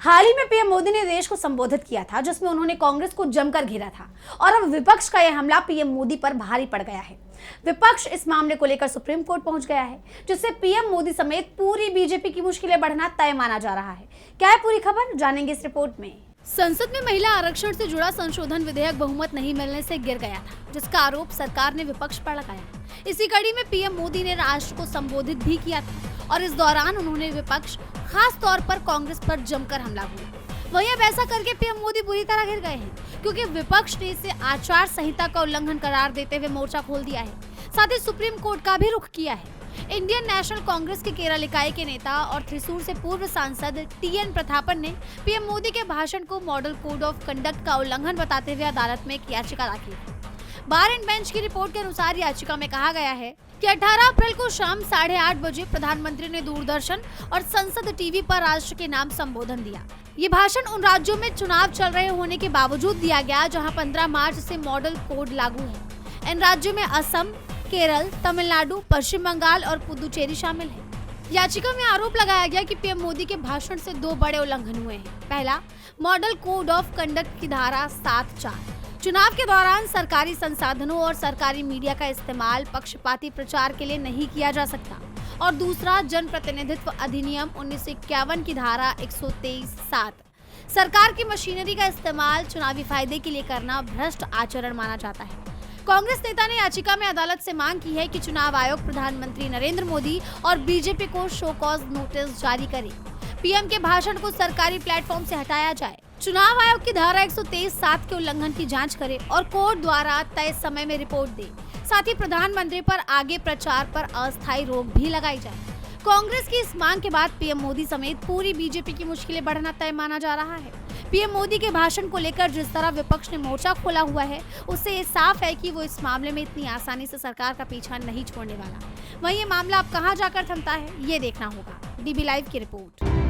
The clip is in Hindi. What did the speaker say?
हाल ही में पीएम मोदी ने देश को संबोधित किया था, जिसमें उन्होंने कांग्रेस को जमकर घेरा था और अब विपक्ष का यह हमला पीएम मोदी पर भारी पड़ गया है। विपक्ष इस मामले को लेकर सुप्रीम कोर्ट पहुंच गया है, जिससे पीएम मोदी समेत पूरी बीजेपी की मुश्किलें बढ़ना तय माना जा रहा है। क्या है पूरी खबर, जानेंगे इस रिपोर्ट में। संसद में महिला आरक्षण से जुड़ा संशोधन विधेयक बहुमत नहीं मिलने से गिर गया था, जिसका आरोप सरकार ने विपक्ष पर लगाया। इसी कड़ी में पीएम मोदी ने राष्ट्र को संबोधित भी किया था और इस दौरान उन्होंने विपक्ष, खास तौर पर कांग्रेस पर जमकर हमला किया। वहीं अब ऐसा करके पीएम मोदी बुरी तरह घिर गए हैं, क्योंकि विपक्ष ने इसे आचार संहिता का उल्लंघन करार देते हुए मोर्चा खोल दिया है। साथ ही सुप्रीम कोर्ट का भी रुख किया है। इंडियन नेशनल कांग्रेस के केरल इकाई के नेता और थ्रिसूर से पूर्व सांसद टीएन प्रतापन ने पीएम मोदी के भाषण को मॉडल कोड ऑफ कंडक्ट का उल्लंघन बताते हुए अदालत में एक याचिका दाखिल की। बार एंड बेंच की रिपोर्ट के अनुसार याचिका में कहा गया है कि 18 अप्रैल को शाम 8:30 बजे प्रधानमंत्री ने दूरदर्शन और संसद टीवी पर राष्ट्र के नाम संबोधन दिया। ये भाषण उन राज्यों में चुनाव चल रहे होने के बावजूद दिया गया जहां 15 मार्च से मॉडल कोड लागू है। इन राज्यों में असम, केरल, तमिलनाडु, पश्चिम बंगाल और पुदुचेरी शामिल है। याचिका में आरोप लगाया गया कि पीएम मोदी के भाषण से दो बड़े उल्लंघन हुए हैं। पहला, मॉडल कोड ऑफ कंडक्ट की धारा 7(4) चुनाव के दौरान सरकारी संसाधनों और सरकारी मीडिया का इस्तेमाल पक्षपाती प्रचार के लिए नहीं किया जा सकता, और दूसरा, जन प्रतिनिधित्व अधिनियम 1951 की धारा 123(7) सरकार की मशीनरी का इस्तेमाल चुनावी फायदे के लिए करना भ्रष्ट आचरण माना जाता है। कांग्रेस नेता ने याचिका में अदालत से मांग की है कि चुनाव आयोग प्रधानमंत्री नरेंद्र मोदी और बीजेपी को शो कॉज नोटिस जारी करे, पीएम के भाषण को सरकारी प्लेटफॉर्म से हटाया जाए, चुनाव आयोग की धारा 123(7) के उल्लंघन की जांच करे और कोर्ट द्वारा तय समय में रिपोर्ट दे। साथ ही प्रधानमंत्री पर आगे प्रचार पर अस्थायी रोक भी लगाई जाए। कांग्रेस की इस मांग के बाद पीएम मोदी समेत पूरी बीजेपी की मुश्किलें बढ़ना तय माना जा रहा है। पीएम मोदी के भाषण को लेकर जिस तरह विपक्ष ने मोर्चा खोला हुआ है, उससे ये साफ है कि वो इस मामले में इतनी आसानी से सरकार का पीछा नहीं छोड़ने वाला। वहीं ये मामला अब कहां जाकर थमता है, ये देखना होगा। डीबी लाइव की रिपोर्ट।